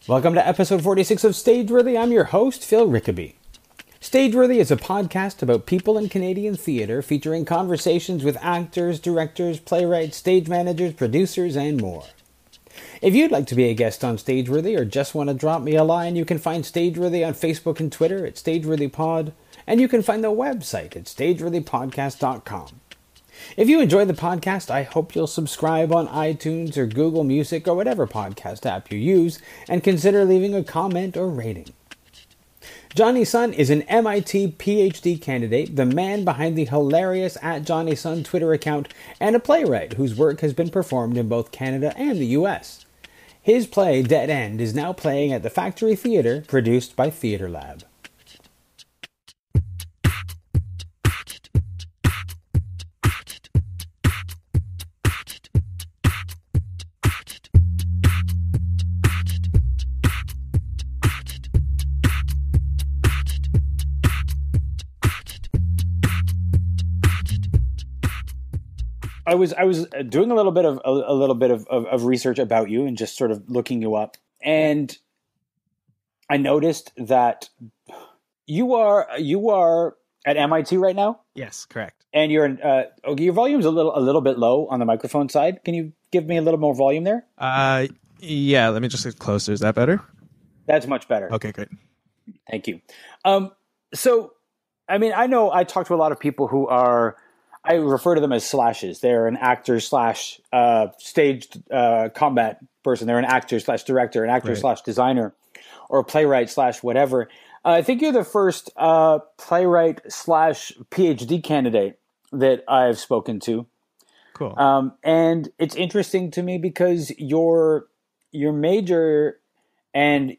Welcome to episode 46 of Stageworthy. I'm your host, Phil Rickaby. Stageworthy is a podcast about people in Canadian theatre, featuring conversations with actors, directors, playwrights, stage managers, producers, and more. If you'd like to be a guest on Stageworthy or just want to drop me a line, you can find Stageworthy on Facebook and Twitter at StageworthyPod, and you can find the website at stageworthypodcast.com. If you enjoy the podcast, I hope you'll subscribe on iTunes or Google Music or whatever podcast app you use, and consider leaving a comment or rating. Jonny Sun is an MIT PhD candidate, the man behind the hilarious @JonnySun Twitter account, and a playwright whose work has been performed in both Canada and the US. His play, Dead End, is now playing at the Factory Theatre, produced by Theatre Lab. I was doing a little bit of research about you and just sort of looking you up, and I noticed that you are at MIT right now. Yes, correct. And you're your volume's a little bit low on the microphone side. Can you give me a little more volume there? Yeah. Let me just get closer. Is that better? That's much better. Okay, great. Thank you. So, I mean, I know I talk to a lot of people who are. I refer to them as slashes. They're an actor slash staged combat person. They're an actor slash director, an actor slash designer, or a playwright slash whatever. I think you're the first playwright slash PhD candidate that I've spoken to. Cool. And it's interesting to me because your major and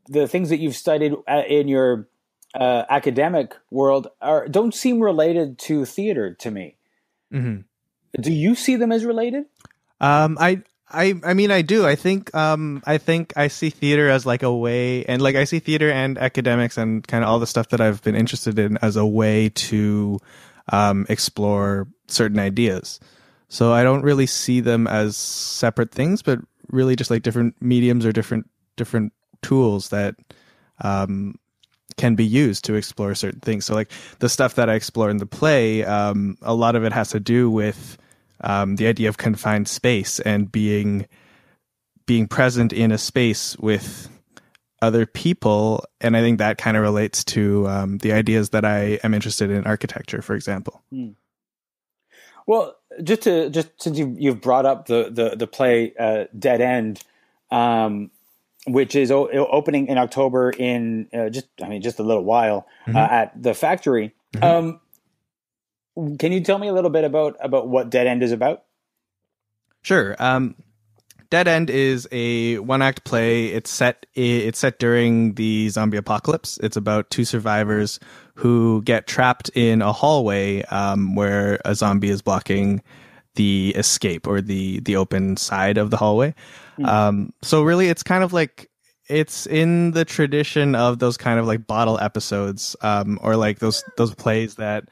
the things that you've studied in your academic world don't seem related to theater to me. Mm-hmm. Do you see them as related? I mean, I do. I think I see theater as like a way, and like I see theater and academics and kind of all the stuff that I've been interested in as a way to explore certain ideas. So I don't really see them as separate things, but really just like different mediums or different tools that can be used to explore certain things. So like the stuff that I explore in the play, a lot of it has to do with the idea of confined space and being present in a space with other people. And I think that kind of relates to the ideas that I am interested in architecture, for example. Well, just since you've brought up the play Dead End, which is opening in October in just a little while at the Factory. Mm-hmm. Can you tell me a little bit about what Dead End is about? Sure. Dead End is a one-act play. It's set during the zombie apocalypse. It's about two survivors who get trapped in a hallway where a zombie is blocking the escape or the open side of the hallway. So really it's kind of like, it's in the tradition of those kind of like bottle episodes, or like those plays that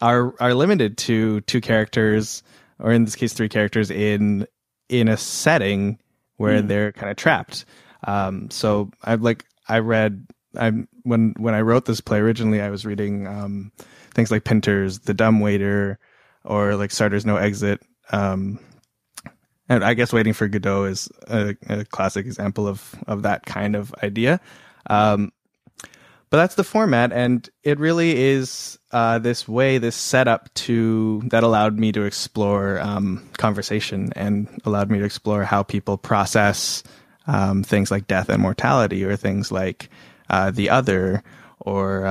are limited to two characters, or in this case, three characters in a setting where they're kind of trapped. So when I wrote this play originally, I was reading things like Pinter's The Dumbwaiter or like Sartre's No Exit. And I guess Waiting for Godot is a classic example of that kind of idea. But that's the format, and it really is this setup that allowed me to explore conversation and allowed me to explore how people process things like death and mortality, or things like the other, or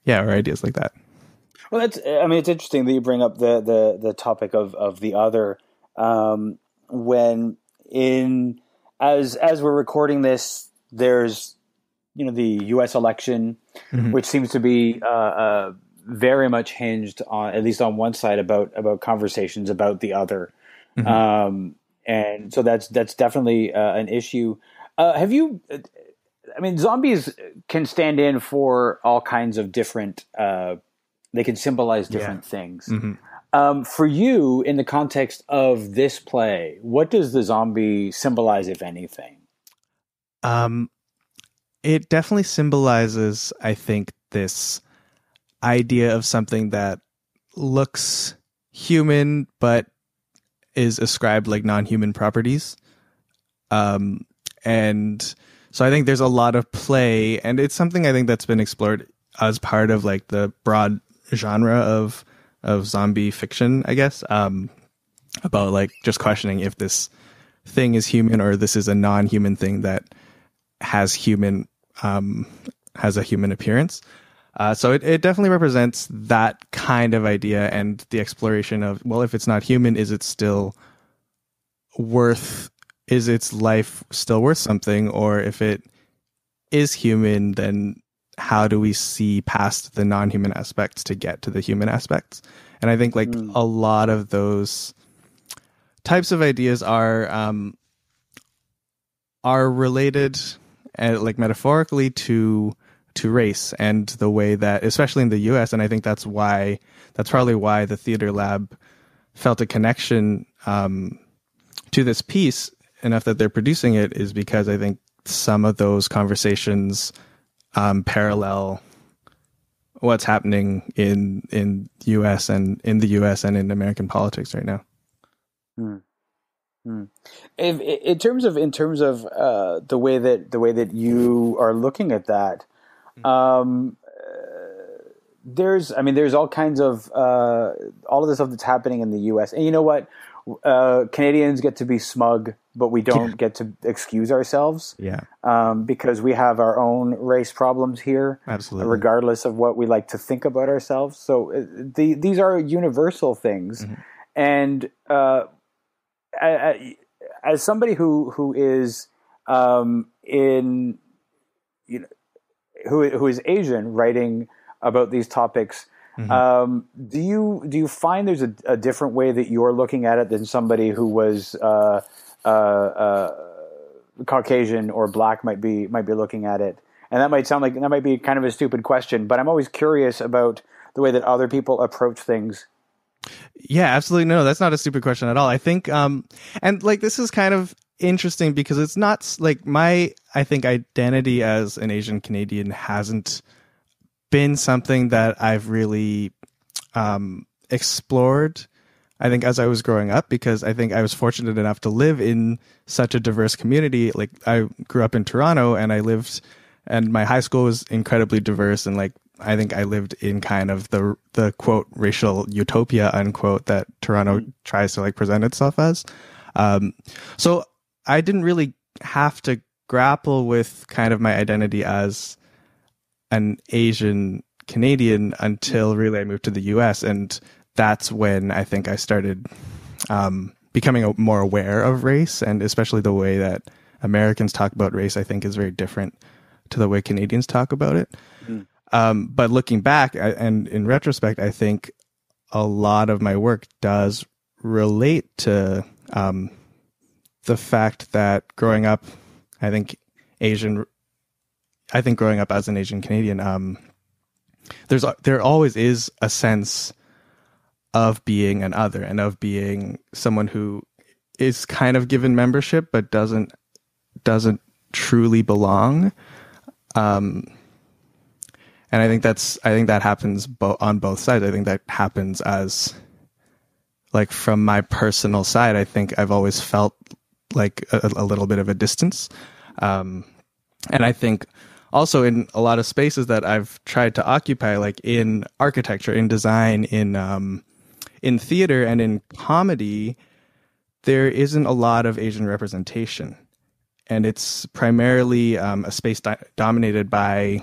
ideas like that. Well, it's interesting that you bring up the topic of the other. When as we're recording this, there's the U.S. election, which seems to be very much hinged on, at least on one side, about conversations about the other, and so that's definitely an issue. Have you? I mean, zombies can stand in for all kinds of different. They can symbolize different things. Mm-hmm. For you, in the context of this play, what does the zombie symbolize, if anything? Um, it definitely symbolizes, I think, this idea of something that looks human but is ascribed like non-human properties. And so I think there's a lot of play, and it's something I think that's been explored as part of like the broad genre of zombie fiction, I guess. About like just questioning if this thing is human or this is a non-human thing that has a human appearance. So it definitely represents that kind of idea and the exploration of, well, if it's not human, is its life still worth something? Or if it is human, then how do we see past the non-human aspects to get to the human aspects? And I think like a lot of those types of ideas are related, like metaphorically to race and the way that, especially in the US, and I think that's probably why the Theater Lab felt a connection to this piece enough that they're producing it, is because I think some of those conversations parallel what's happening in US and in the US and in American politics right now. In terms of the way that you are looking at that, there's all kinds of all of the stuff that's happening in the U.S. And you know what? Canadians get to be smug, but we don't get to excuse ourselves. Yeah. Because we have our own race problems here. Absolutely. Regardless of what we like to think about ourselves. So these are universal things, and as somebody who is who is Asian, writing about these topics, do you find there's a different way that you're looking at it than somebody who was Caucasian or Black might be looking at it? And that might be kind of a stupid question, but I'm always curious about the way that other people approach things. Yeah, absolutely. No, that's not a stupid question at all. I think, and like, this is kind of interesting because it's not like I think identity as an Asian Canadian hasn't been something that I've really explored, I think, as I was growing up, because I think I was fortunate enough to live in such a diverse community. Like, I grew up in Toronto, and my high school was incredibly diverse, and like, I think I lived in kind of the quote racial utopia unquote that Toronto tries to like present itself as. So I didn't really have to grapple with kind of my identity as an Asian Canadian until really I moved to the US, and that's when I think I started becoming more aware of race, and especially the way that Americans talk about race, I think, is very different to the way Canadians talk about it. But looking back and in retrospect, I think a lot of my work does relate to the fact that growing up, growing up as an Asian Canadian, there always is a sense of being an other and of being someone who is kind of given membership but doesn't truly belong. And I think that happens on both sides. I think that happens as, like, from my personal side, I think I've always felt like a little bit of a distance. And I think also in a lot of spaces that I've tried to occupy, like in architecture, in design, in theater, and in comedy, there isn't a lot of Asian representation. And it's primarily a space dominated by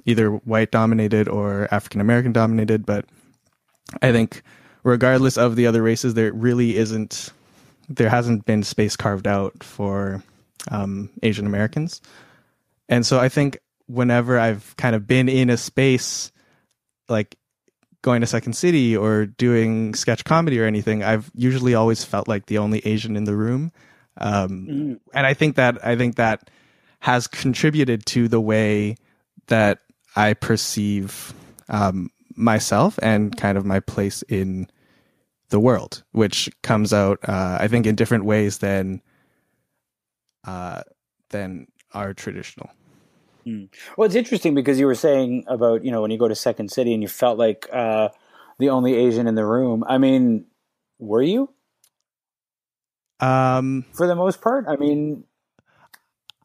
either white dominated or African American dominated. But I think regardless of the other races, there hasn't been space carved out for Asian Americans. And so I think whenever I've kind of been in a space, like going to Second City or doing sketch comedy or anything, I've usually always felt like the only Asian in the room. And I think that has contributed to the way that I perceive myself and kind of my place in the world, which comes out, I think, in different ways than are traditional. Well, it's interesting because you were saying about, when you go to Second City and you felt like the only Asian in the room. I mean, were you? For the most part? I mean,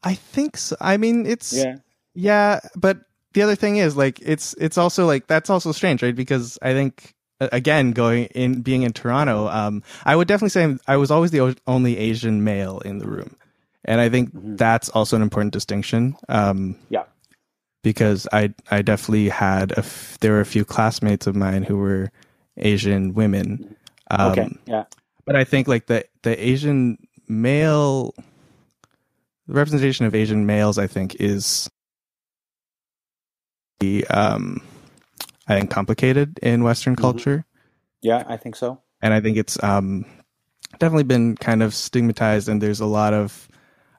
I think so. I mean, it's yeah. yeah, but the other thing is like it's also like that's also strange, right? Because I think again, being in Toronto, I would definitely say I was always the only Asian male in the room, and I think that's also an important distinction. Yeah. Because I definitely had there were a few classmates of mine who were Asian women. Okay. Yeah. But I think like the Asian male, the representation of Asian males, I think is I think complicated in Western culture. Yeah, I think so. And I think it's definitely been kind of stigmatized, and there's a lot of,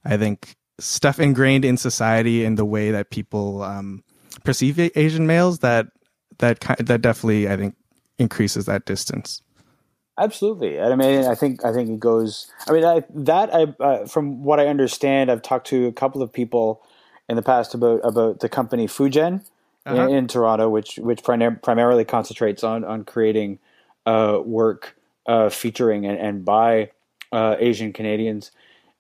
I think, stuff ingrained in society in the way that people perceive Asian males that definitely, I think, increases that distance. Absolutely. I mean, I think it goes. I mean, from what I understand, I've talked to a couple of people in the past about the company Fujian in Toronto, which primarily concentrates on creating work featuring and by Asian Canadians,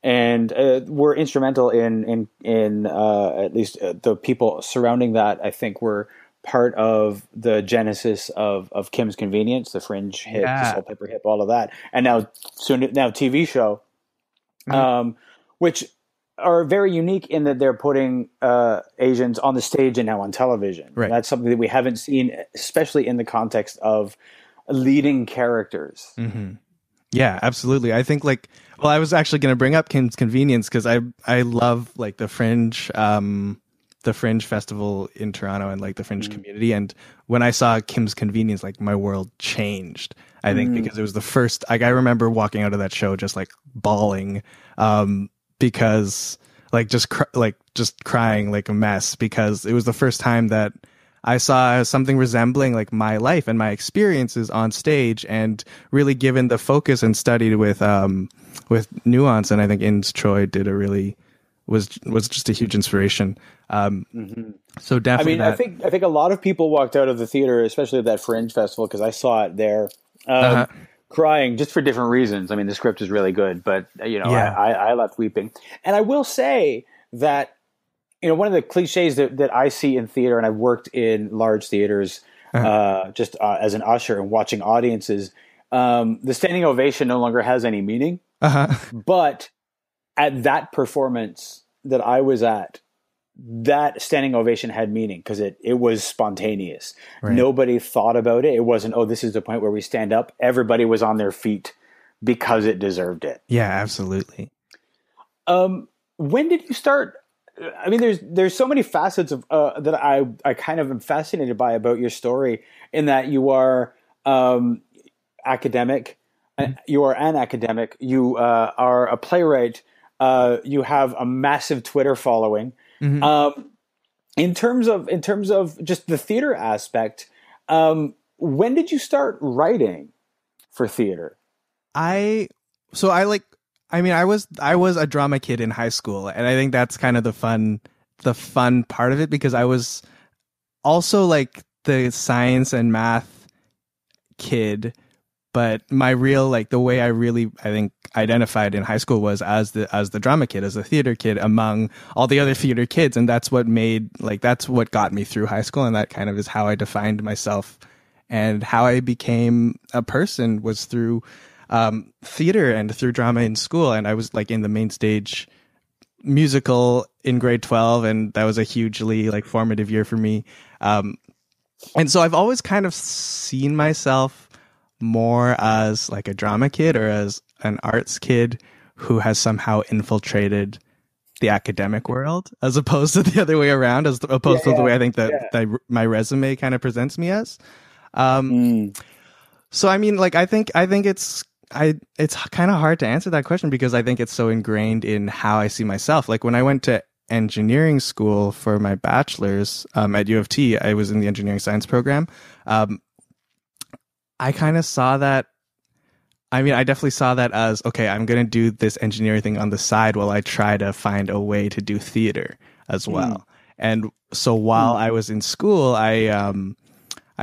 and were instrumental in at least the people surrounding that. I think were part of the genesis of Kim's Convenience, the Fringe hit, the Salt Pepper hit, all of that, and now TV show, which are very unique in that they're putting Asians on the stage and now on television. Right. That's something that we haven't seen, especially in the context of leading characters. Mm-hmm. Yeah, absolutely. I think I was actually going to bring up Kim's Convenience because I love like the Fringe Festival in Toronto and like the Fringe community. And when I saw Kim's Convenience, like my world changed. I think because it was the first. Like I remember walking out of that show just like bawling, because like just crying like a mess, because it was the first time that I saw something resembling like my life and my experiences on stage, and really given the focus and studied with nuance. And I think Ins Choi did was just a huge inspiration. So definitely, I mean, I think a lot of people walked out of the theater, especially at that Fringe Festival, because I saw it there, crying just for different reasons. I mean, the script is really good, but I left weeping. And I will say that, one of the cliches that I see in theater, and I've worked in large theaters just as an usher and watching audiences, the standing ovation no longer has any meaning. But at that performance that I was at, that standing ovation had meaning because it was spontaneous. Right. Nobody thought about it. It wasn't, this is the point where we stand up. Everybody was on their feet because it deserved it. Yeah, absolutely. When did you start? I mean, there's so many facets of that I kind of am fascinated by about your story, in that you are academic, you are an academic, you are a playwright, you have a massive Twitter following. In terms of just the theater aspect, when did you start writing for theater? I was a drama kid in high school, and I think that's kind of the fun part of it, because I was also like the science and math kid, but my real, like the way I really, I think, identified in high school was as the drama kid, as the theater kid among all the other theater kids. And that's what got me through high school. And that kind of is how I defined myself, and how I became a person was through theater and through drama in school. And I was like in the main stage musical in grade 12, and that was a hugely like formative year for me. And so I've always kind of seen myself more as like a drama kid or as an arts kid who has somehow infiltrated the academic world, as opposed to the other way around, as opposed to the way I think that my resume kind of presents me as. So I mean, like I think it's kind of hard to answer that question, because I think it's so ingrained in how I see myself. Like when I went to engineering school for my bachelor's at U of T, I was in the engineering science program. I kind of saw that I mean, I definitely saw that as, okay, I'm going to do this engineering thing on the side while I try to find a way to do theater as well. And so while I was in school, I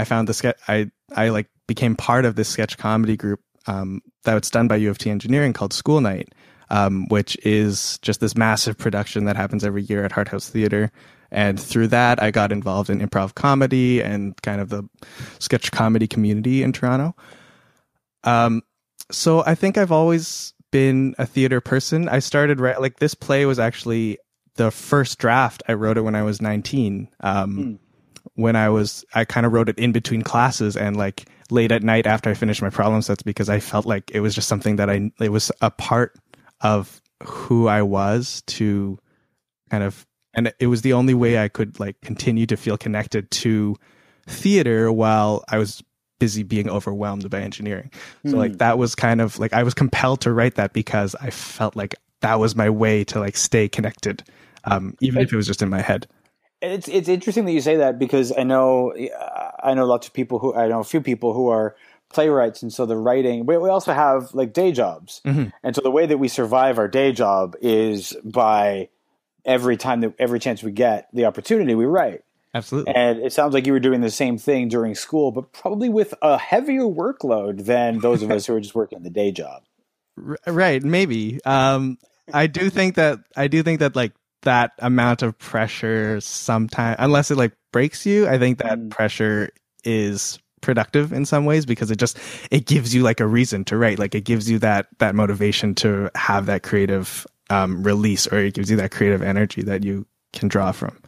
found the sketch. I like became part of this sketch comedy group that was done by U of T Engineering called School Night, which is just this massive production that happens every year at Hart House Theater. And through that, I got involved in improv comedy and kind of the sketch comedy community in Toronto. So I think I've always been a theater person. I started like this play was actually the first draft. I wrote it when I was 19. When I kind of wrote it in between classes and like late at night after I finished my problem sets, because I felt like it was just something that it was a part of who I was to kind of, and it was the only way I could like continue to feel connected to theater while I was busy being overwhelmed by engineering. So like that was kind of like I was compelled to write that because I felt like that was my way to like stay connected, even if it was just in my head. It's interesting that you say that, because I know lots of people I know a few people who are playwrights, and so the writing. We also have like day jobs, and so the way that we survive our day job is by every chance we get the opportunity, we write. Absolutely. And it sounds like you were doing the same thing during school, but probably with a heavier workload than those of us who are just working the day job. Right. Maybe. I do think that like that amount of pressure sometimes, unless it like breaks you, I think that pressure is productive in some ways, because it gives you like a reason to write. Like it gives you that motivation to have that creative release, or it gives you that creative energy that you can draw from.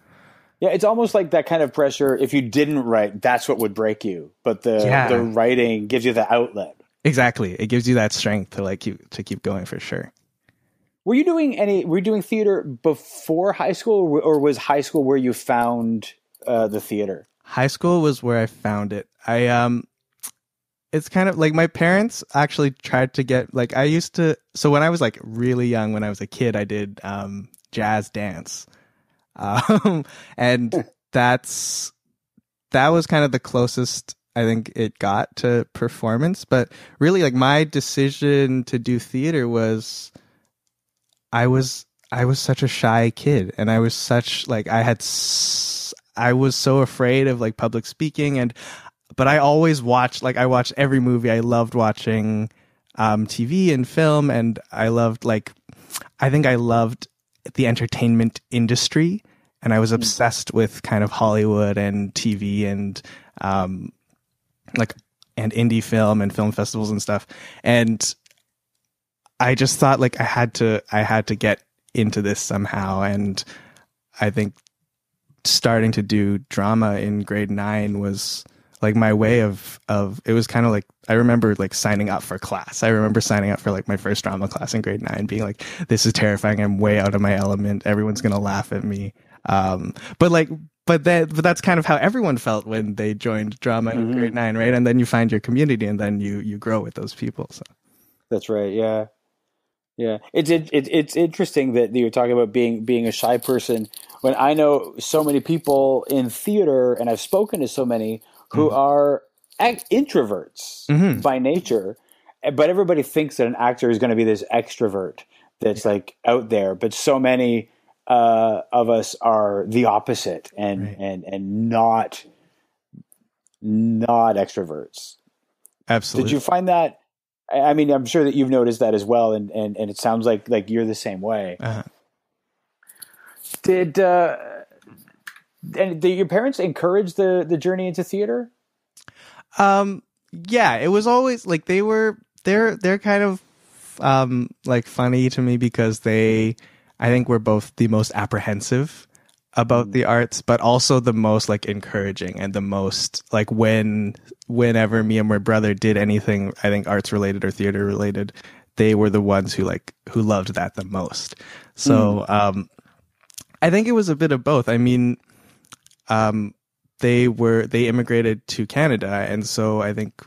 Yeah, it's almost like that kind of pressure. If you didn't write, that's what would break you. But the writing gives you the outlet. Exactly. It gives you that strength to keep going, for sure. Were you doing theater before high school, or was high school where you found the theater? High school was where I found it. It's kind of like my parents actually tried to get, like, so when I was like really young, when I was a kid, I did jazz dance. And that was kind of the closest I think it got to performance. But really, like, my decision to do theater was, I was such a shy kid, and I was such like I was so afraid of like public speaking, but I always watched, like, I watched every movie. I loved watching TV and film, and I loved I loved the entertainment industry, and I was obsessed with kind of Hollywood and TV and and indie film and film festivals and stuff. And I just thought like I had to get into this somehow. And I think starting to do drama in grade 9 was like my way of it was kind of like, I remember like signing up for class. I remember signing up for like my first drama class in grade 9, being like, this is terrifying. I'm way out of my element. Everyone's going to laugh at me. But that's kind of how everyone felt when they joined drama in grade 9, right? And then you find your community, and then you grow with those people. So that's right. Yeah. Yeah. It's interesting that you're talking about being a shy person, when I know so many people in theater, and I've spoken to so many who are introverts by nature, but everybody thinks that an actor is going to be this extrovert that's like out there. But so many of us are the opposite, and not extroverts. Absolutely. Did you find that? I mean, I'm sure that you've noticed that as well, and it sounds like you're the same way. Did your parents encourage the journey into theater? Yeah, it was always like they're kind of like funny to me, because I think we're both the most apprehensive about the arts, but also the most like encouraging, and the most like whenever me and my brother did anything, I think arts related or theater related, they were the ones who loved that the most. So I think it was a bit of both. I mean, they immigrated to Canada, and so I think,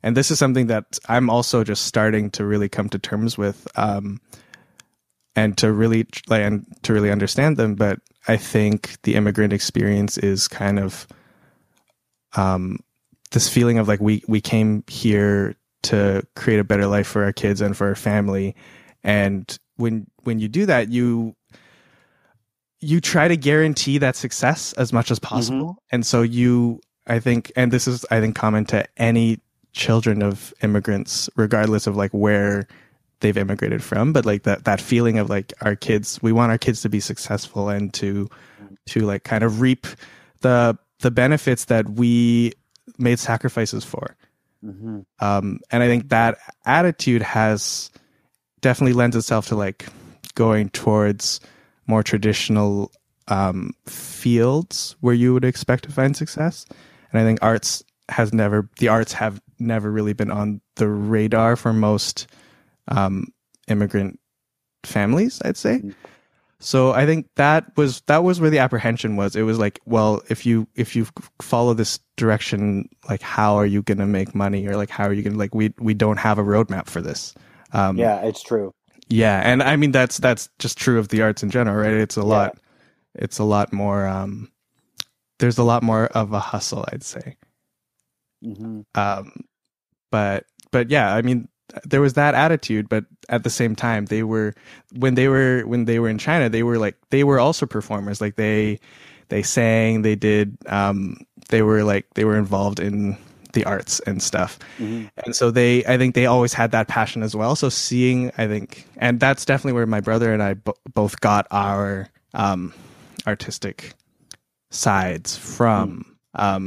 and this is something that I'm also just starting to really come to terms with, and to really understand them. But I think the immigrant experience is kind of this feeling of like we came here to create a better life for our kids and for our family. And when you do that, you try to guarantee that success as much as possible. Mm-hmm. And so I think common to any children of immigrants, regardless of like where they've immigrated from, but like that feeling of like we want our kids to be successful and to like kind of reap the benefits that we made sacrifices for. Mm-hmm. And I think that attitude has definitely lends itself to like going towards more traditional fields where you would expect to find success. And I think the arts have never really been on the radar for most immigrant families, I'd say. Mm-hmm. So I think that was where the apprehension was. It was like, well, if you follow this direction, like how are you going to make money, or like how are you going to, like, we don't have a roadmap for this. Yeah, it's true. Yeah, and I mean that's just true of the arts in general, right? It's a lot more. There's a lot more of a hustle, I'd say. Mm-hmm. But yeah, I mean, there was that attitude, but at the same time, when they were in China, they were also performers. Like they sang, they did, they were involved in the arts and stuff. Mm-hmm. And so I think they always had that passion as well. So and that's definitely where my brother and I both got our artistic sides from.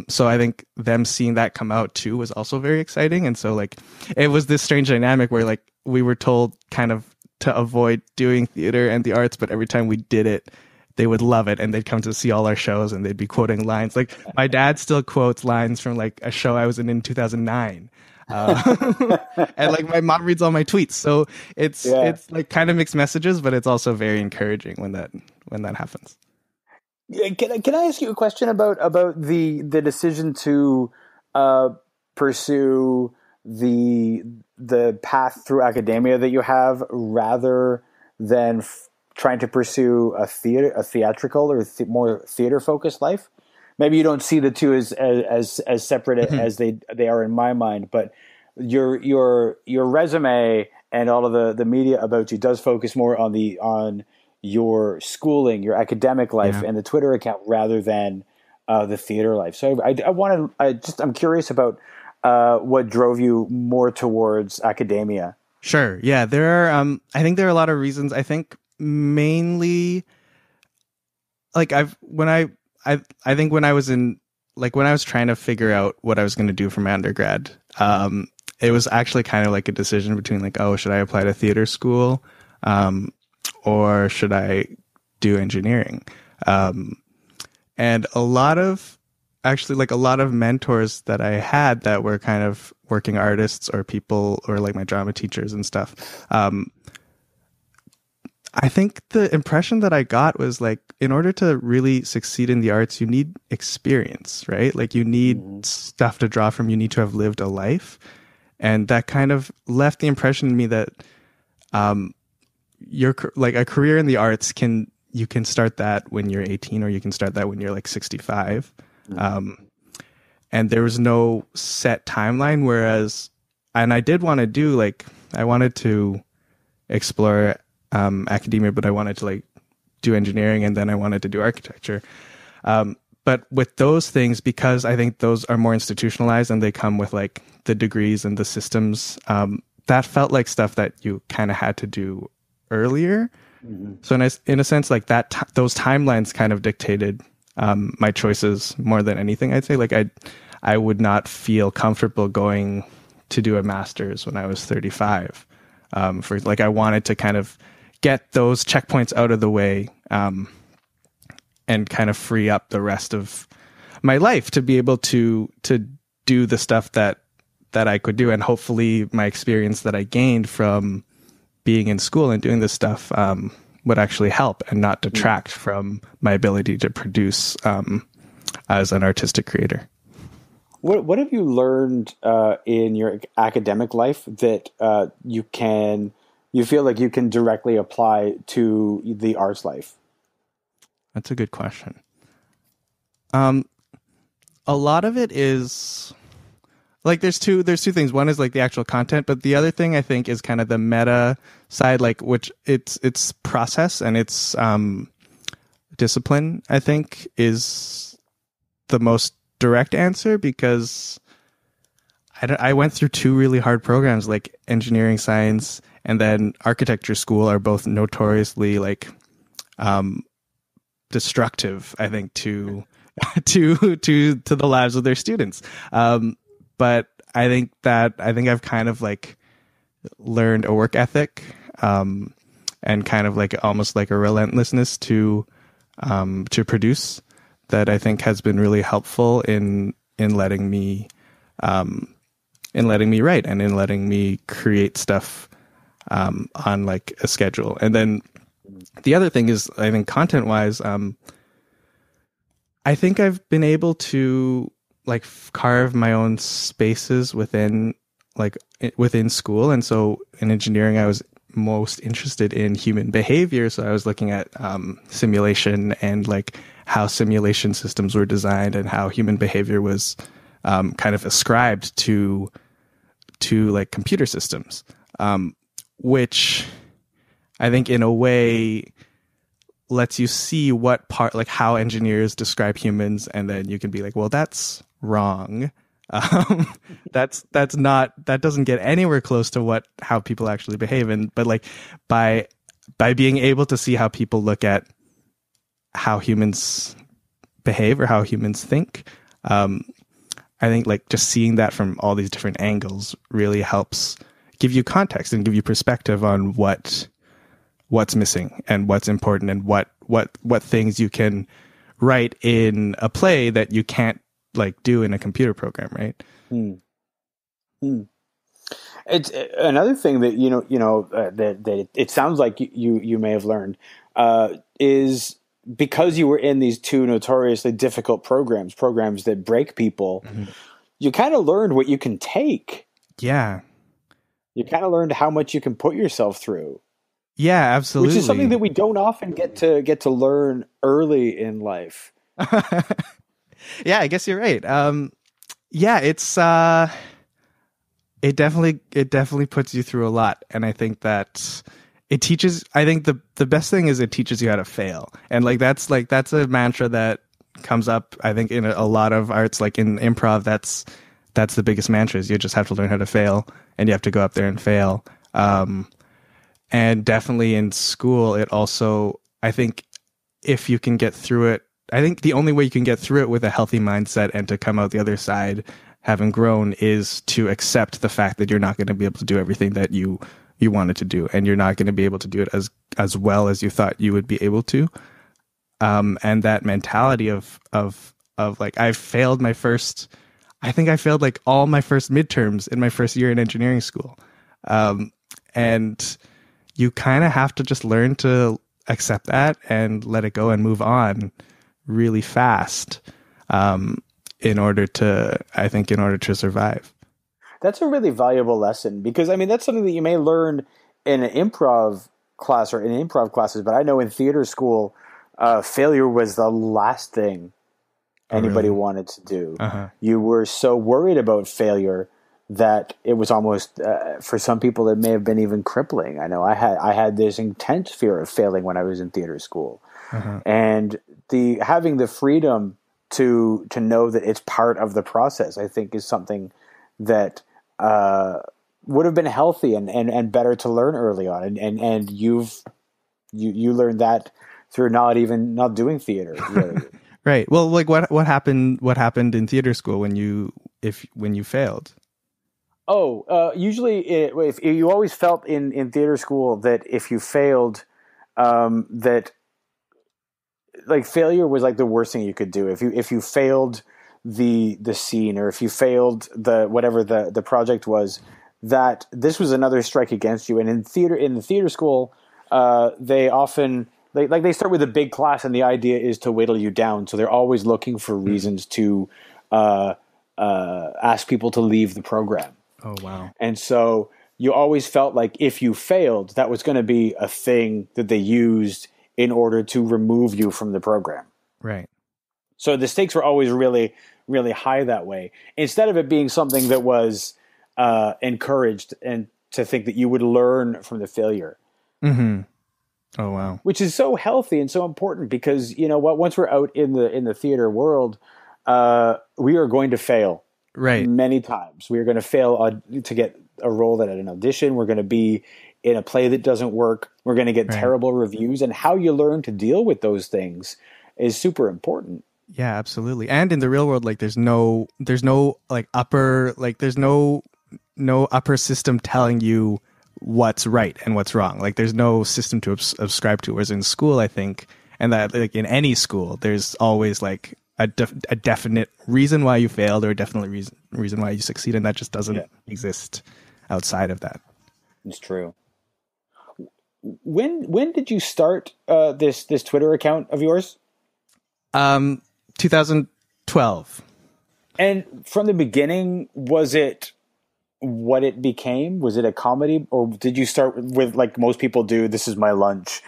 So I think them seeing that come out too was also very exciting. And so like it was this strange dynamic where like we were told kind of to avoid doing theater and the arts, but every time we did it, they would love it, and they'd come to see all our shows, and they'd be quoting lines. Like my dad still quotes lines from like a show I was in 2009. And like my mom reads all my tweets. So it's like kind of mixed messages, but it's also very encouraging when that happens. Can I ask you a question about the decision to pursue the path through academia that you have, rather than trying to pursue a theatrical or more theater focused life? Maybe you don't see the two as separate mm-hmm. as they are in my mind, but your resume and all of the media about you does focus more on your schooling, your academic life, and the Twitter account, rather than the theater life. So I'm curious about what drove you more towards academia. Sure. Yeah, there are. I think there are a lot of reasons. I think mainly, like when I was trying to figure out what I was going to do for my undergrad, it was actually kind of like a decision between like, oh, should I apply to theater school? Or should I do engineering? And a lot of mentors that I had that were kind of working artists or people, or like my drama teachers and stuff. I think the impression that I got was like, in order to really succeed in the arts, you need experience, right? Like you need stuff to draw from. You need to have lived a life. And that kind of left the impression in me that, like a career in the arts you can start that when you're 18, or you can start that when you're like 65. Mm-hmm. And there was no set timeline, and I did want to do I wanted to explore academia, but I wanted to like do engineering, and then I wanted to do architecture. But with those things, because I think those are more institutionalized and they come with like the degrees and the systems, that felt like stuff that you kind of had to do earlier. Mm-hmm. So in a sense, like that, those timelines kind of dictated my choices more than anything. I'd say like I would not feel comfortable going to do a master's when I was 35. For like, I wanted to kind of get those checkpoints out of the way, and kind of free up the rest of my life to be able to do the stuff that I could do, and hopefully my experience that I gained from being in school and doing this stuff would actually help and not detract from my ability to produce as an artistic creator. What have you learned in your academic life that you feel like you can directly apply to the arts life? That's a good question. A lot of it is like there's two things. One is like the actual content, but the other thing I think is kind of the meta side, like which it's process and it's discipline, I think, is the most direct answer, because I went through two really hard programs, like engineering science and then architecture school, are both notoriously like destructive, I think, to the lives of their students. But I think I've kind of like learned a work ethic, and kind of like almost like a relentlessness to produce, that I think has been really helpful in letting me write and in letting me create stuff on like a schedule. And then the other thing is, I think content wise, I think I've been able to like carve my own spaces within school. And so in engineering, I was most interested in human behavior. So I was looking at simulation and like how simulation systems were designed and how human behavior was kind of ascribed to like computer systems, which I think in a way lets you see what part, like how engineers describe humans, and then you can be like, well, that's wrong. That doesn't get anywhere close to how people actually behave. But like by being able to see how people look at how humans behave or how humans think, I think like just seeing that from all these different angles really helps give you context and give you perspective on what's missing and what's important, and what things you can write in a play that you can't like do in a computer program, right? It's another thing that that it sounds like you may have learned is, because you were in these two notoriously difficult programs that break people, you kind of learned what you can take. Yeah. You kind of learned how much you can put yourself through. Yeah, absolutely. Which is something that we don't often get to learn early in life. Yeah, I guess you're right. Yeah, it's it definitely puts you through a lot, and I think that it teaches. I think the best thing is it teaches you how to fail, and that's a mantra that comes up, I think, in a lot of arts, like in improv. That's the biggest mantra, is you just have to learn how to fail, and you have to go up there and fail. And definitely in school, it also, I think, if you can get through it, I think the only way you can get through it with a healthy mindset and to come out the other side having grown is to accept the fact that you're not going to be able to do everything that you wanted to do, and you're not going to be able to do it as well as you thought you would be able to. And that mentality of like, I failed like all my first midterms in my first year in engineering school. And you kind of have to just learn to accept that and let it go and move on really fast, in order to survive. That's a really valuable lesson, because I mean, that's something that you may learn in an improv class or in improv classes, but I know in theater school, failure was the last thing anybody wanted to do. You were so worried about failure that it was almost, for some people, it may have been even crippling. I know I had this intense fear of failing when I was in theater school, and having the freedom to know that it's part of the process, I think, is something that would have been healthy and better to learn early on. And you learned that through not doing theater, really. Right. Well, like what happened in theater school when you failed? Usually if you always felt in theater school that if you failed, that like failure was like the worst thing you could do. If you failed the scene, or if you failed whatever the project was, that this was another strike against you. And in the theater school, they often they start with a big class, and the idea is to whittle you down. So they're always looking for reasons to ask people to leave the program. Oh, wow. And so you always felt like if you failed, that was going to be a thing that they used in order to remove you from the program. Right. So the stakes were always really, really high that way. Instead of it being something that was encouraged and to think that you would learn from the failure. Mm-hmm. Oh, wow. Which is so healthy and so important because, you know what, once we're out in the theater world, we are going to fail. Right. Many times. We are going to fail to get a role at an audition. We're going to be in a play that doesn't work. We're going to get terrible reviews. And how you learn to deal with those things is super important. Yeah, absolutely. And in the real world, like there's no like upper, like there's no upper system telling you what's right and what's wrong. Like there's no system to subscribe to. Whereas in school, I think, and that like in any school, there's always like a definite reason why you failed or a definite reason why you succeed, and that just doesn't exist outside of that. It's true. When did you start this Twitter account of yours? 2012. And from the beginning, was it what it became? Was it a comedy, or did you start with like most people do? This is my lunch.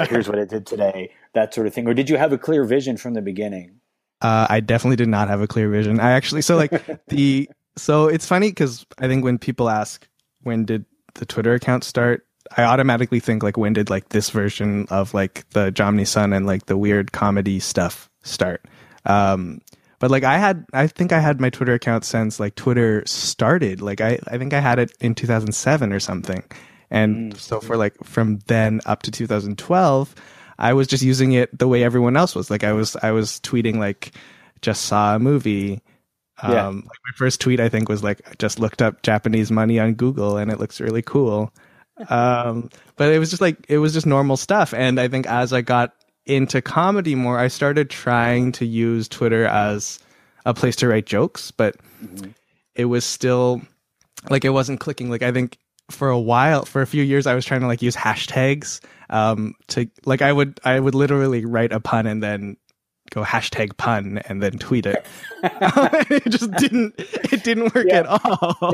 Here's what I did today. That sort of thing, or did you have a clear vision from the beginning? I definitely did not have a clear vision. I actually, so it's funny because I think when people ask when did the Twitter account start, I automatically think like when did like this version of like the Jonny Sun and like the weird comedy stuff start. But like I think I had my Twitter account since like Twitter started. Like I think I had it in 2007 or something. And so for like from then up to 2012, I was just using it the way everyone else was. Like I was tweeting like just saw a movie. Like my first tweet I think was like just looked up Japanese money on Google and it looks really cool. But it was just normal stuff. And I think as I got into comedy more, I started trying to use Twitter as a place to write jokes, but it was still like it wasn't clicking. Like I think for a few years I was trying to like use hashtags to like I would literally write a pun and then go hashtag pun and then tweet it. It didn't work at all.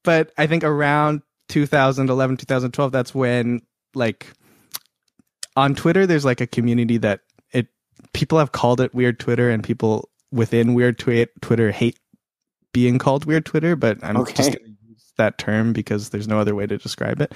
But I think around 2011 2012 that's when like on Twitter there's like a community that people have called it weird Twitter, and people within weird Twitter hate being called weird Twitter, but I'm just going to use that term because there's no other way to describe it.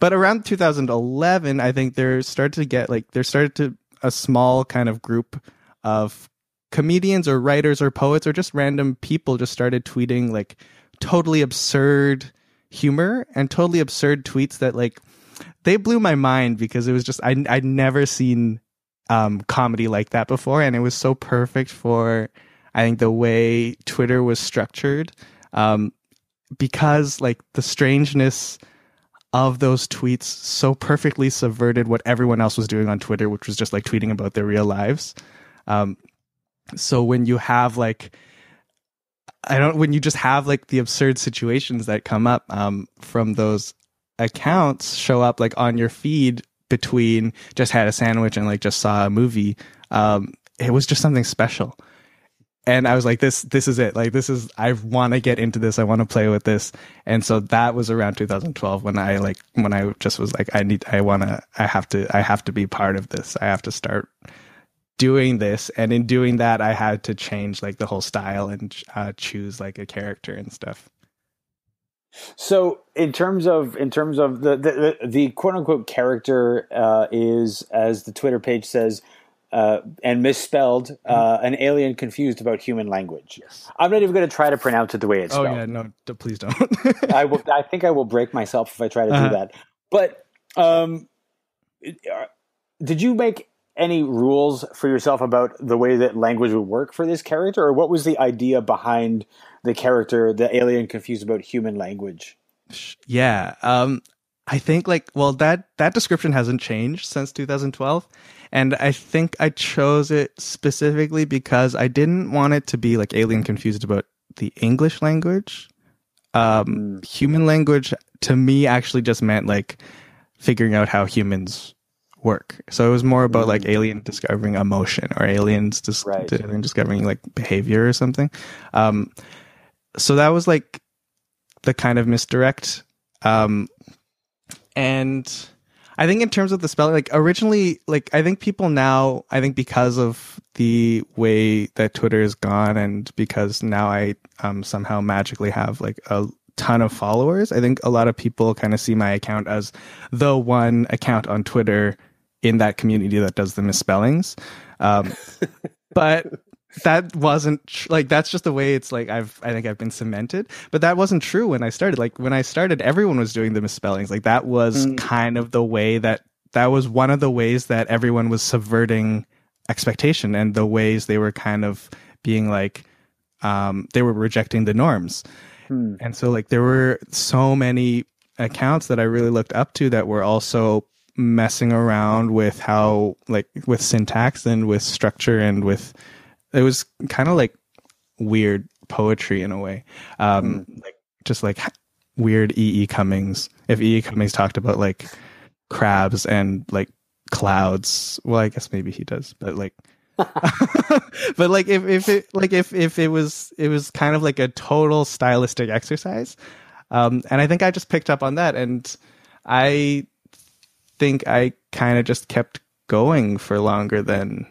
But around 2011, I think there started to a small kind of group of comedians or writers or poets or just random people just started tweeting like totally absurd humor and totally absurd tweets that like they blew my mind because it was just I'd never seen comedy like that before, and it was so perfect for I think the way Twitter was structured, because like the strangeness of those tweets so perfectly subverted what everyone else was doing on Twitter, which was just like tweeting about their real lives. So when you have like when you just have like the absurd situations that come up from those accounts show up like on your feed between just had a sandwich and like just saw a movie, it was just something special. And I was like, this is it. Like, I want to get into this. I want to play with this. And so that was around 2012 when I just was like, I have to be part of this. I have to start doing this. And in doing that, I had to change like the whole style and choose like a character and stuff. So in terms of the quote unquote character is, as the Twitter page says, and misspelled, an alien confused about human language. Yes. I'm not even going to try to pronounce it the way it's spelled. Oh yeah, no, please don't. I think I will break myself if I try to do that. But did you make any rules for yourself about the way that language would work for this character, or what was the idea behind the character, the alien confused about human language? Yeah, I think that description hasn't changed since 2012. And I think I chose it specifically because I didn't want it to be like alien confused about the English language. Human language to me actually just meant like figuring out how humans work. So it was more about like alien discovering emotion or aliens discovering like behavior or something. So that was like the kind of misdirect. And I think in terms of the spelling, like originally, like I think people now, I think because of the way that Twitter has gone, and because now I somehow magically have like a ton of followers, I think a lot of people kind of see my account as the one account on Twitter in that community that does the misspellings. But that wasn't like, that's just the way it's like, I think I've been cemented, but that wasn't true when I started. Like when I started, everyone was doing the misspellings. Like that was kind of the way that was one of the ways that everyone was subverting expectation, and the ways they were kind of being like, they were rejecting the norms. And so like there were so many accounts that I really looked up to that were also messing around with how, like with syntax and with structure, and with, it was kind of like weird poetry in a way. Like just like weird E.E. Cummings. If E.E. Cummings talked about like crabs and like clouds, well, I guess maybe he does, but like, but like if it was kind of like a total stylistic exercise. And I think I just picked up on that, and I think I kind of just kept going for longer than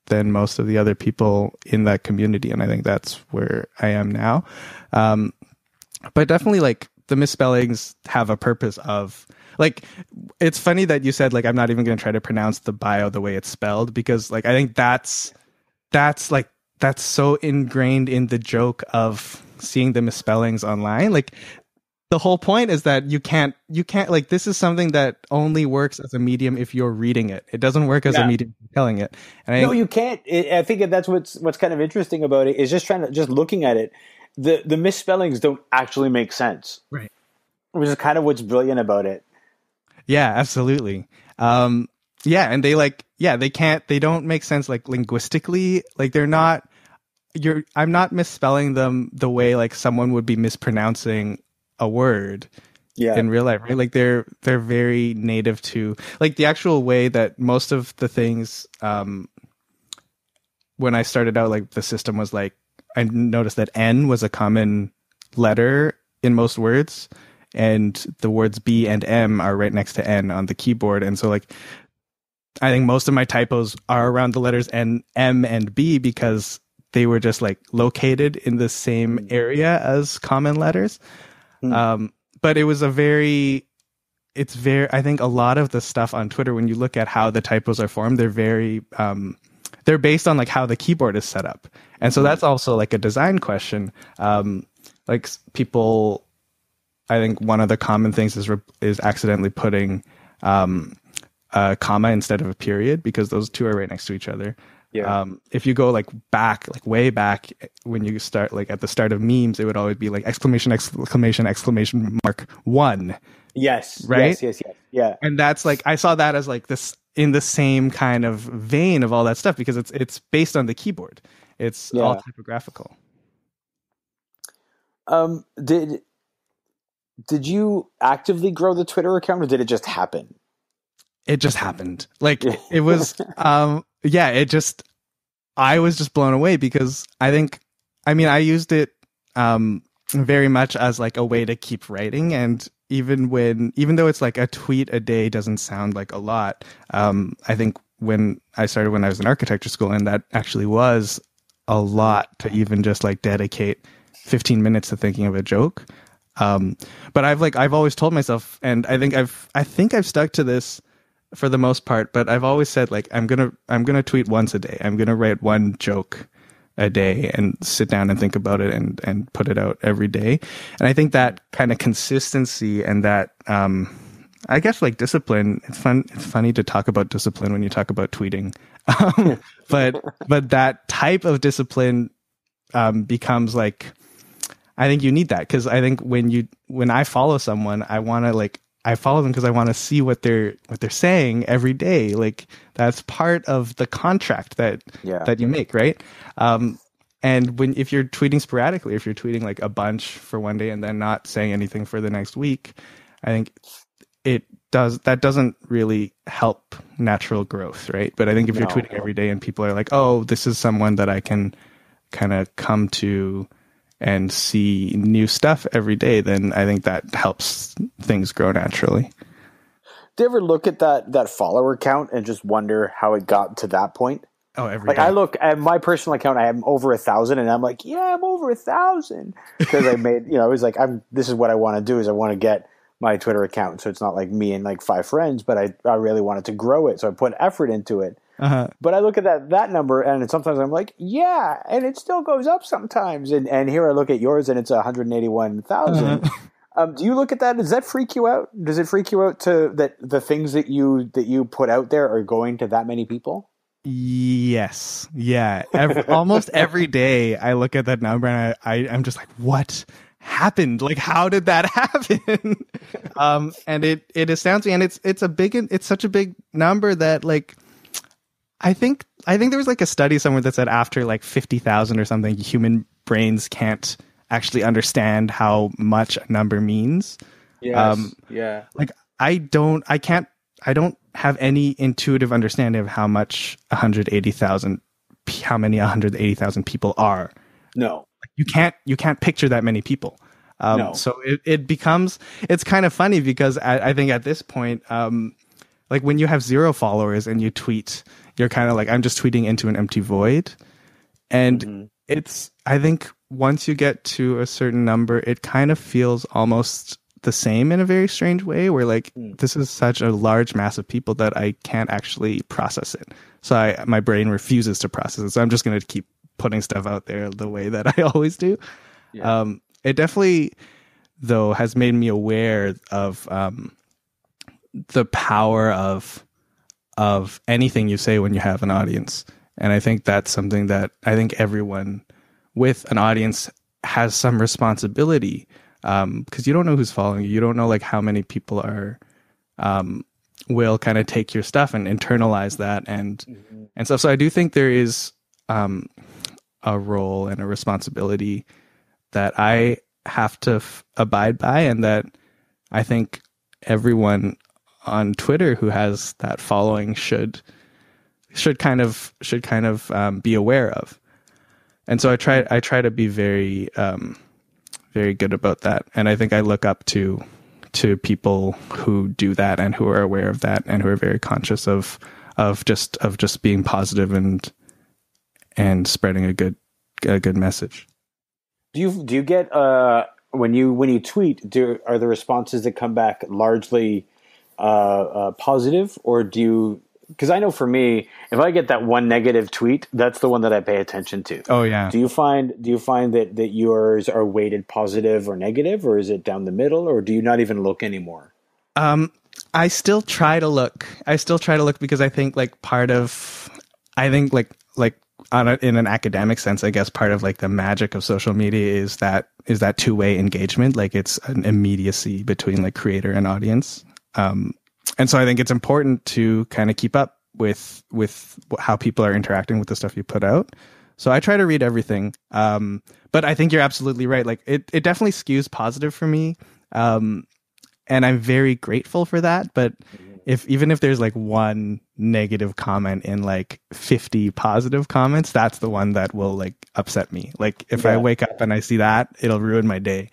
most of the other people in that community, and I think that's where I am now. But definitely, like the misspellings have a purpose of, like, it's funny that you said like I'm not even going to try to pronounce the bio the way it's spelled, because like I think that's so ingrained in the joke of seeing the misspellings online. Like the whole point is that you can't like, this is something that only works as a medium if you're reading it. It doesn't work as a medium if you're telling it. And no, you can't. I think that's what's kind of interesting about it, is just looking at it. The misspellings don't actually make sense, right? Which is kind of what's brilliant about it. Yeah, absolutely. And they don't make sense like linguistically. Like they're not. I'm not misspelling them the way like someone would be mispronouncing a word in real life, right? Like they're very native to like the actual way that most of the things, when I started out, like the system was like, I noticed that N was a common letter in most words, and the words B and M are right next to N on the keyboard. And so like, I think most of my typos are around the letters N, M, and B, because they were just like located in the same area as common letters. But it was I think a lot of the stuff on Twitter, when you look at how the typos are formed, they're very, they're based on like how the keyboard is set up. And so that's also like a design question. Like people, I think one of the common things is accidentally putting, a comma instead of a period, because those two are right next to each other. Yeah. If you go like back, like way back, when you start like at the start of memes, it would always be like exclamation, exclamation, exclamation mark 1. Yes. Right. Yes. Yeah. And that's like, I saw that as like this in the same kind of vein of all that stuff, because it's based on the keyboard. It's all typographical. Did you actively grow the Twitter account, or did it just happen? It just happened. Like it was, I was just blown away, because I used it very much as like a way to keep writing. And even though it's like a tweet a day doesn't sound like a lot, I think when I was in architecture school, and that actually was a lot to even just like dedicate 15 minutes to thinking of a joke. But I've always told myself, and I think I've stuck to this for the most part, but I've always said like, I'm gonna tweet once a day. I'm gonna write one joke a day and sit down and think about it and put it out every day. And I think that kind of consistency and that, I guess like discipline, it's funny to talk about discipline when you talk about tweeting. But that type of discipline, becomes like, I think you need that. 'Cause I think when I follow someone, I follow them because I want to see what they're saying every day. Like that's part of the contract that you make, right? And if you're tweeting sporadically, if you're tweeting like a bunch for one day and then not saying anything for the next week, I think that doesn't really help natural growth, right? But I think if you're tweeting every day and people are like, oh, this is someone that I can kind of come to and see new stuff every day, then I think that helps things grow naturally. Do you ever look at that follower count and just wonder how it got to that point? Oh, every like day. I look at my personal account, I am over 1,000, and I'm like, yeah, I'm over 1,000 because I made, it was like, this is what I want to do is I want to get my Twitter account, so it's not like me and like 5 friends, but I really wanted to grow it, so I put effort into it. But I look at that number, and sometimes I'm like, yeah, and it still goes up sometimes, and here I look at yours, and it's 181,000. Do you look at that? Does that freak you out? Does it freak you out that the things that you put out there are going to that many people? Yes. Yeah. Almost every day I look at that number and I'm just like, what happened? Like, how did that happen? And it astounds me. And it's such a big number that, like, I think there was like a study somewhere that said after like 50,000 or something, human brains can't actually understand how much a number means. Yes. Yeah. Like, I don't have any intuitive understanding of how many 180,000 people are. No. You can't picture that many people. No. So it's kind of funny because I think at this point, like when you have 0 followers and you tweet, you're kind of like, I'm just tweeting into an empty void. And I think once you get to a certain number, it kind of feels almost the same in a very strange way, where like this is such a large mass of people that I can't actually process it. So my brain refuses to process it. So I'm just going to keep putting stuff out there the way that I always do. Yeah. It definitely, though, has made me aware of the power of anything you say when you have an audience. And I think that's something that I think everyone with an audience has some responsibility, because you don't know who's following you. You don't know like how many people are will kind of take your stuff and internalize that and stuff. So I do think there is a role and a responsibility that I have to abide by, and that I think everyone on Twitter who has that following should kind of be aware of. And so I try to be very very good about that. And I think I look up to people who do that and who are aware of that and who are very conscious of just being positive and spreading a good message. Do you get when you tweet, are the responses that come back largely positive, or do you? Because I know for me, if I get that one negative tweet, that's the one that I pay attention to. Oh yeah. Do you find that yours are weighted positive or negative, or is it down the middle, or do you not even look anymore? I still try to look. Because I think like in an academic sense, I guess part of like the magic of social media is that two-way engagement. Like it's an immediacy between like creator and audience. And so I think it's important to kind of keep up with how people are interacting with the stuff you put out. So I try to read everything. But I think you're absolutely right. Like it definitely skews positive for me. And I'm very grateful for that. But even if there's like one negative comment in like 50 positive comments, that's the one that will like upset me. Like if I wake up and I see that, it'll ruin my day.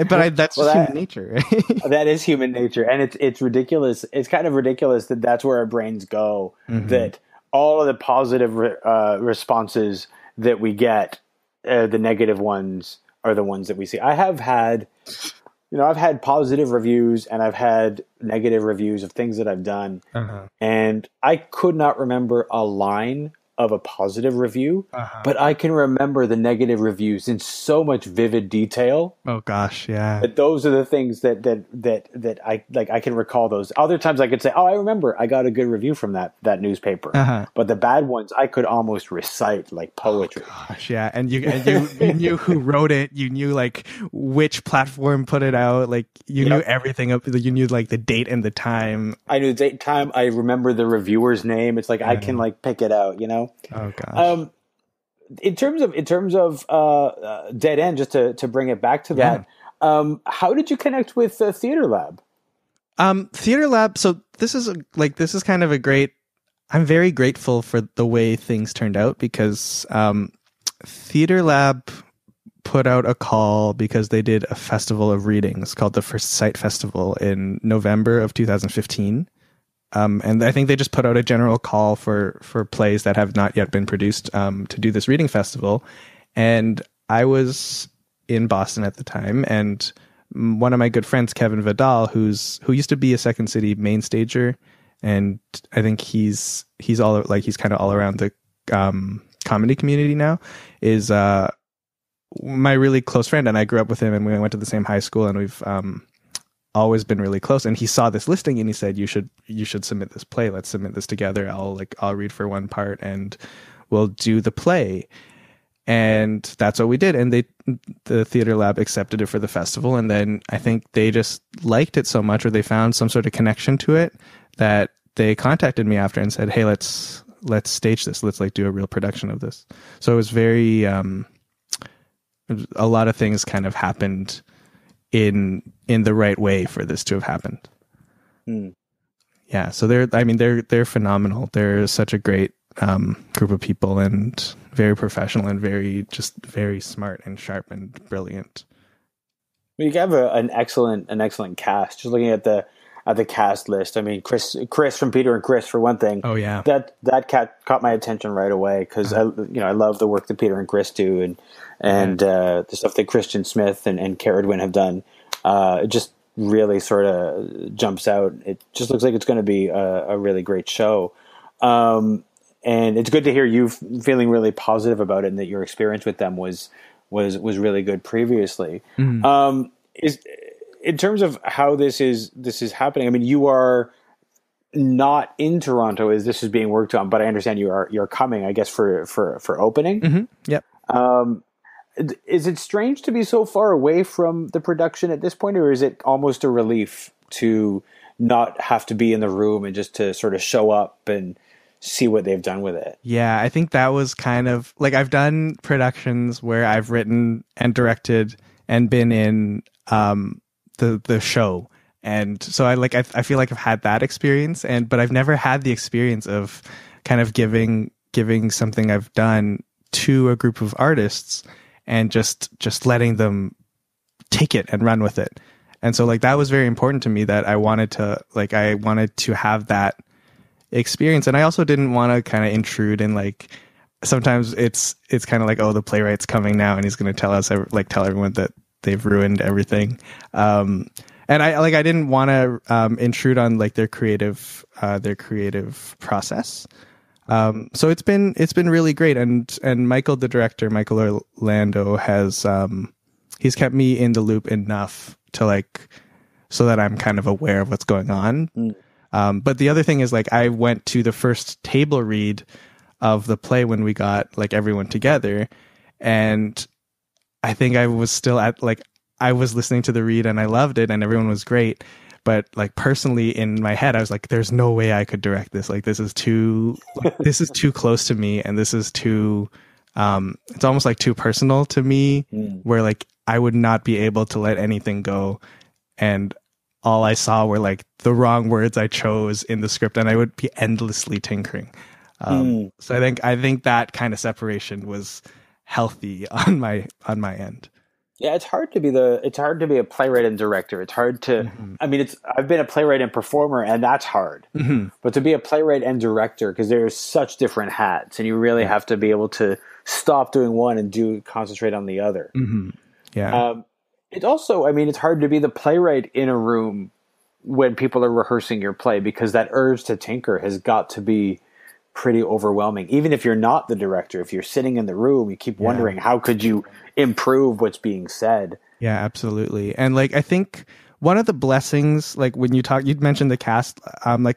But that's just human nature, right? That is human nature, and it's ridiculous. It's kind of ridiculous that that's where our brains go. That all of the positive responses that we get, the negative ones are the ones that we see. I've had positive reviews and I've had negative reviews of things that I've done, and I could not remember a line of a positive review, but I can remember the negative reviews in so much vivid detail. Oh gosh, yeah. That those are the things that I like. I can recall those. Other times I could say, "Oh, I remember, I got a good review from that newspaper." But the bad ones, I could almost recite like poetry. Oh gosh, yeah. And you knew who wrote it. You knew like which platform put it out. Like you knew everything. You knew like the date and the time. I knew the date and time. I remember the reviewer's name. It's like I can like pick it out. You know. Oh gosh. In terms of Dead End, just to bring it back to that, how did you connect with Theater Lab? Theater Lab. So this is kind of a great. I'm very grateful for the way things turned out, because Theater Lab put out a call because they did a festival of readings called the First Sight Festival in November of 2015. And I think they just put out a general call for plays that have not yet been produced to do this reading festival. And I was in Boston at the time, and one of my good friends, Kevin Vidal, who used to be a Second City main stager, and I think he's kind of all around the comedy community now, is my really close friend, and I grew up with him, and we went to the same high school, and we've always been really close. And he saw this listing, and he said, "You should submit this play. Let's submit this together. I'll read for one part, and we'll do the play." And that's what we did. And the Theater Lab accepted it for the festival. And then I think they just liked it so much, or they found some sort of connection to it, that they contacted me after and said, "Hey, let's stage this. Let's do a real production of this." So it was very, a lot of things kind of happened in the right way for this to have happened. Yeah. So they're phenomenal. They're such a great group of people, and very professional, and very smart and sharp and brilliant. You have an excellent cast. Just looking at the cast list, I mean, Chris from Peter and Chris, for one thing. Oh yeah, that cat caught my attention right away, because I love the work that Peter and Chris do, and the stuff that Christian Smith and Caradwin have done. It just really sort of jumps out. It just looks like it's going to be a really great show. And it's good to hear you feeling really positive about it, and that your experience with them was really good previously. Mm-hmm. Is in terms of how this is happening. I mean, you are not in Toronto as this is being worked on, but I understand you're coming, I guess, for opening. Mm-hmm. Yep. Is it strange to be so far away from the production at this point, or is it almost a relief to not have to be in the room and just to sort of show up and see what they've done with it? Yeah, I think that was kind of like, I've done productions where I've written and directed and been in the show, and so I feel like I've had that experience, but I've never had the experience of kind of giving something I've done to a group of artists and just letting them take it and run with it. And so that was very important to me, that I wanted to have that experience. And I also didn't want to kind of intrude, and sometimes it's kind of like, oh, the playwright's coming now and he's going to tell everyone that they've ruined everything. And I didn't want to intrude on their creative process. So it's been really great. And Michael, the director, Michael Orlando, has he's kept me in the loop enough to so that I'm kind of aware of what's going on. But the other thing is, I went to the first table read of the play when we got everyone together, and I think I was still I was listening to the read and I loved it and everyone was great. But personally in my head, I was like, there's no way I could direct this. This is too close to me. And this is too, it's almost too personal to me, where I would not be able to let anything go. And all I saw were the wrong words I chose in the script, and I would be endlessly tinkering. So I think that kind of separation was healthy on my end. Yeah, it's hard to be a playwright and director. It's hard to, I mean, I've been a playwright and performer, and that's hard. Mm-hmm. But to be a playwright and director, because there's such different hats, and you really have to be able to stop doing one and concentrate on the other. Mm-hmm. Yeah. It also, I mean, it's hard to be the playwright in a room when people are rehearsing your play, because that urge to tinker has got to be pretty overwhelming. Even if you're not the director, if you're sitting in the room, you keep wondering, how could you improve what's being said? Yeah, absolutely. And I think one of the blessings, when you'd mentioned the cast,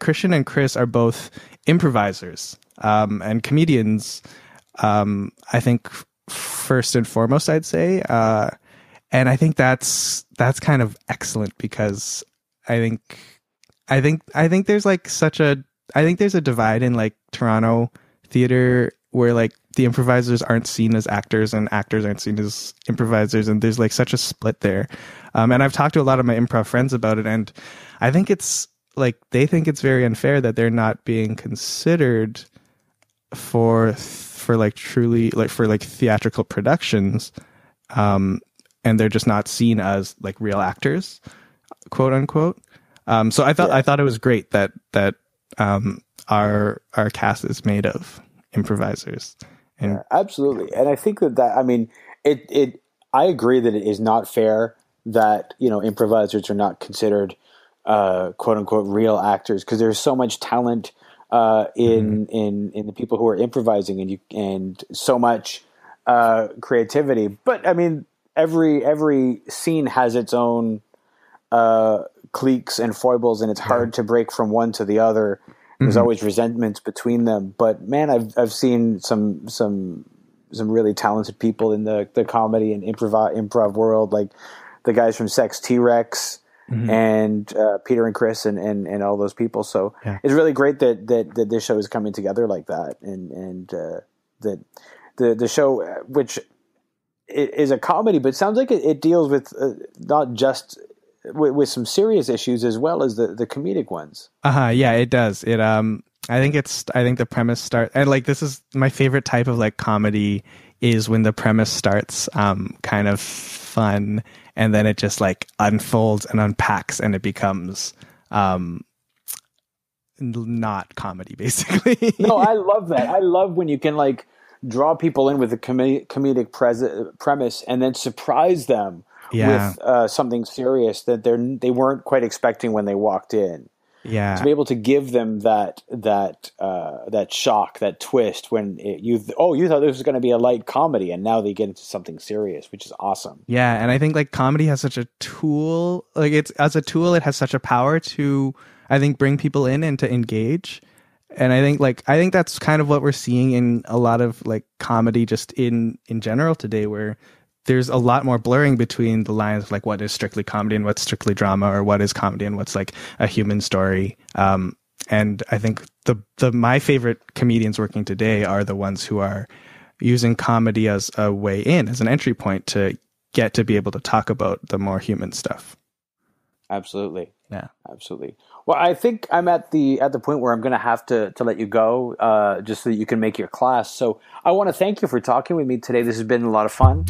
Christian and Chris are both improvisers and comedians. I think first and foremost, I'd say. And I think that's kind of excellent, because I think there's there's a divide in Toronto theater where the improvisers aren't seen as actors and actors aren't seen as improvisers, and there's such a split there. And I've talked to a lot of my improv friends about it, and I think it's they think it's very unfair that they're not being considered for truly for theatrical productions. and they're just not seen as like real actors, quote unquote. So I thought it was great that our cast is made of improvisers. And yeah, absolutely. And I think I mean, I agree that it is not fair that, improvisers are not considered, quote unquote, real actors, because there's so much talent, in the people who are improvising, and so much, creativity. But I mean, every scene has its own, cliques and foibles, and it's hard to break from one to the other. There's always resentments between them. But man, I've seen some really talented people in the comedy and improv world, like the guys from Sex T-Rex and Peter and Chris and all those people. So it's really great that this show is coming together like that, and that the show, which is a comedy, but it sounds like it deals with not just with some serious issues as well as the comedic ones. Yeah, it does. I think the premise starts, and like, this is my favorite type of like comedy, is when the premise starts kind of fun, and then it just like unfolds and unpacks, and it becomes not comedy, basically. No, I love that. I love when you can like draw people in with a comedic premise and then surprise them with something serious that they weren't quite expecting when they walked in. Yeah, to be able to give them that shock, that twist when you thought this was going to be a light comedy, and now they get into something serious, which is awesome. Yeah, and I think like comedy has such a tool, like it has such a power to, I think, bring people in and to engage. And I think that's kind of what we're seeing in a lot of like comedy just in general today, where there's a lot more blurring between the lines of like what is strictly comedy and what's strictly drama, or what is comedy and what's like a human story. And I think my favorite comedians working today are the ones who are using comedy as a way in, as an entry point to get to be able to talk about the more human stuff. Absolutely. Yeah. Absolutely. Well, I think I'm at the point where I'm going to have to let you go, just so that you can make your class. So I want to thank you for talking with me today. This has been a lot of fun.